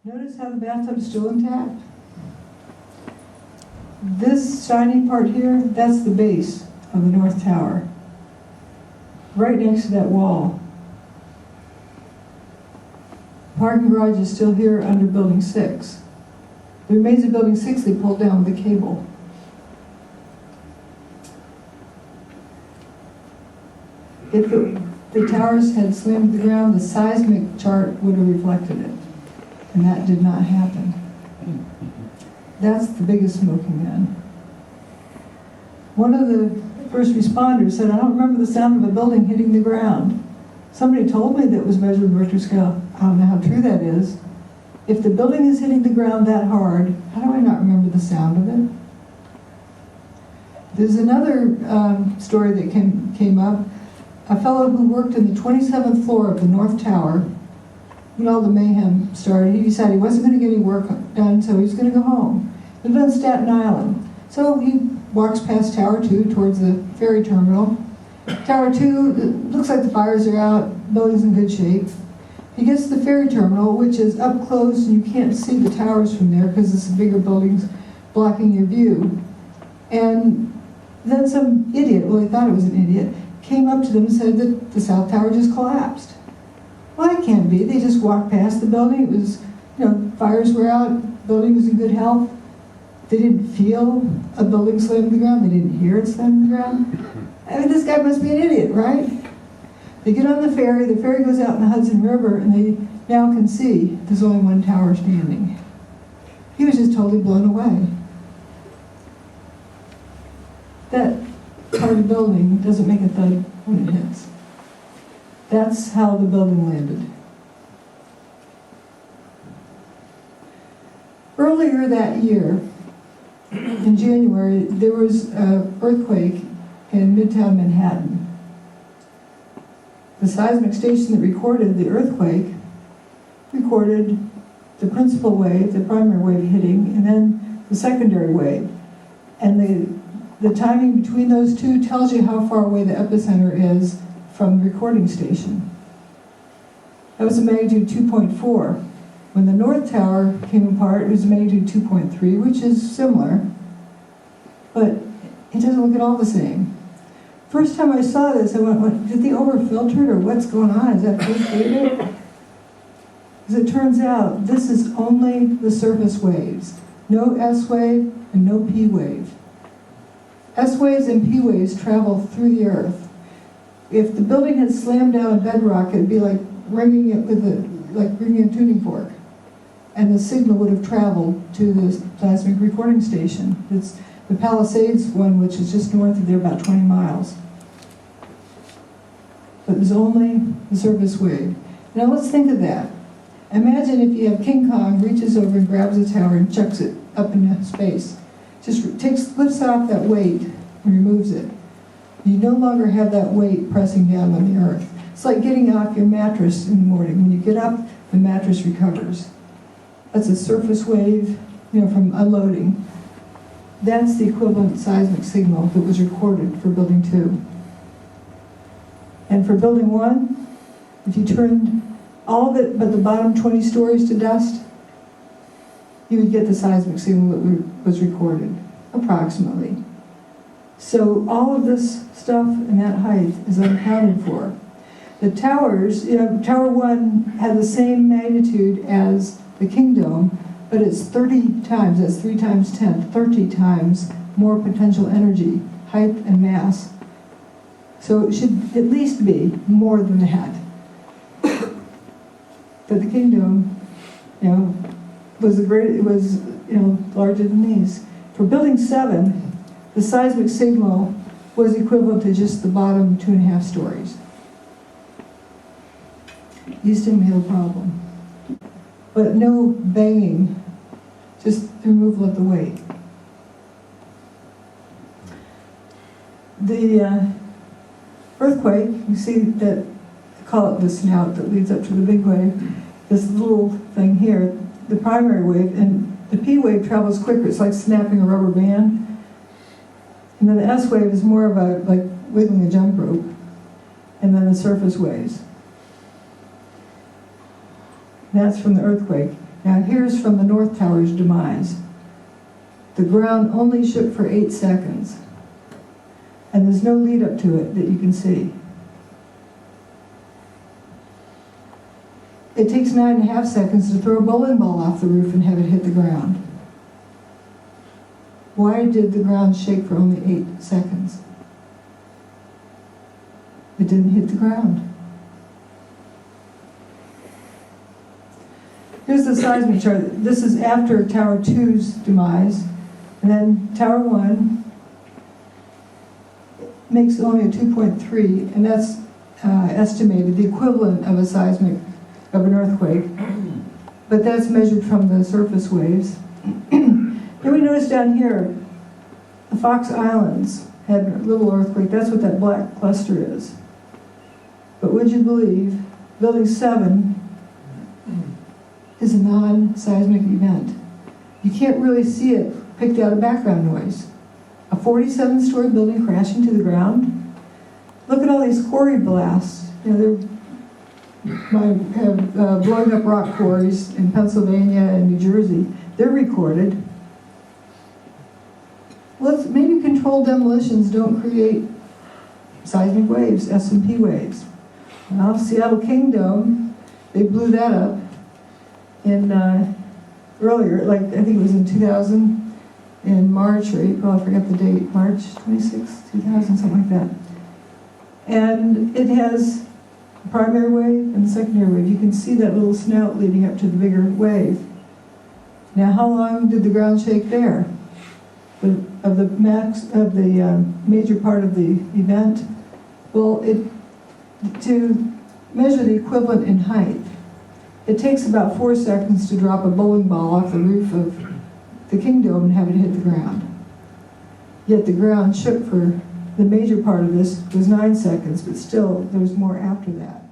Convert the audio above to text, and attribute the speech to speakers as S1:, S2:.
S1: Notice how the bathtub's still intact? This shiny part here, that's the base of the North Tower. Right next to that wall. Parking garage is still here under Building 6. The remains of Building 6 they pulled down with the cable. If the towers had slammed to the ground, the seismic chart would have reflected it. And that did not happen. That's the biggest smoking gun. One of the first responders said, I don't remember the sound of a building hitting the ground. Somebody told me that it was measured in Richter scale. I don't know how true that is. If the building is hitting the ground that hard, how do I not remember the sound of it? There's another story that came up. A fellow who worked in the 27th floor of the North Tower, when all the mayhem started, he decided he wasn't going to get any work done, so he was going to go home. He lived on Staten Island. So he walks past Tower 2 towards the ferry terminal. Tower 2, it looks like the fires are out, building's in good shape. He gets to the ferry terminal, which is up close, and you can't see the towers from there because it's bigger buildings blocking your view. And then some idiot, well, he thought it was an idiot, came up to them and said that the South Tower just collapsed. Well, that can't be. They just walked past the building. It was, fires were out, building was in good health. They didn't feel a building slam to the ground. They didn't hear it slam to the ground. I mean, this guy must be an idiot, right? They get on the ferry goes out in the Hudson River, and they now can see there's only one tower standing. He was just totally blown away. That part of the building doesn't make a thud when it hits. That's how the building landed. Earlier that year, in January, there was an earthquake in Midtown Manhattan. The seismic station that recorded the earthquake recorded the principal wave, the primary wave hitting, and then the secondary wave. And the timing between those two tells you how far away the epicenter is from the recording station. That was a magnitude 2.4. When the North Tower came apart, it was a magnitude 2.3, which is similar, but it doesn't look at all the same. First time I saw this, I went, did they over-filter it, or what's going on? Is that fake data? As it turns out, this is only the surface waves. No S wave and no P wave. S waves and P waves travel through the earth. If the building had slammed down a bedrock, it'd be like ringing it like ringing a tuning fork. And the signal would have traveled to the seismic recording station. It's the Palisades one, which is just north of there, about 20 miles. But there's only the surface wave. Now let's think of that. Imagine if you have King Kong reaches over and grabs a tower and chucks it up into space. Just lifts off that weight and removes it. You no longer have that weight pressing down on the earth. It's like getting off your mattress in the morning. When you get up, the mattress recovers. That's a surface wave, from unloading. That's the equivalent seismic signal that was recorded for Building 2. And for Building 1, if you turned all of it but the bottom 20 stories to dust, you would get the seismic signal that was recorded, approximately. So all of this stuff in that height is unaccounted for. The towers, Tower 1 had the same magnitude as the Kingdom, but it's 30 times, that's 3 times 10, 30 times more potential energy, height, and mass. So it should at least be more than that. But the Kingdom, was larger than these. For Building 7, the seismic signal was equivalent to just the bottom 2.5 stories. These didn't have a problem. But no banging, just removal of the weight. The earthquake, you see that, I call it the snout that leads up to the big wave, this little thing here, the primary wave, and the P wave travels quicker. It's like snapping a rubber band. And then the S wave is more of like wiggling a jump rope. And then the surface waves. That's from the earthquake. Now here's from the North Tower's demise. The ground only shook for 8 seconds. And there's no lead up to it that you can see. It takes 9.5 seconds to throw a bowling ball off the roof and have it hit the ground. Why did the ground shake for only 8 seconds? It didn't hit the ground. Here's the seismic chart. This is after Tower 2's demise. And then Tower 1 makes only a 2.3, and that's estimated, the equivalent of of an earthquake. But that's measured from the surface waves. Then we notice down here, the Fox Islands had a little earthquake. That's what that black cluster is. But would you believe, Building 7 is a non-seismic event. You can't really see it picked out of background noise. A 47-story building crashing to the ground. Look at all these quarry blasts. You know, they're blowing up rock quarries in Pennsylvania and New Jersey. They're recorded. Maybe controlled demolitions don't create seismic waves, S&P waves. Well, Seattle Kingdom, they blew that up in earlier, like I think it was in 2000, in March or April, I forget the date, March 26, 2000, something like that. And it has a primary wave and a secondary wave. You can see that little snout leading up to the bigger wave. Now, how long did the ground shake there? Of the major part of the event? Well, to measure the equivalent in height, it takes about 4 seconds to drop a bowling ball off the roof of the Kingdom and have it hit the ground. Yet the ground shook for the major part of this was 9 seconds, but still there was more after that.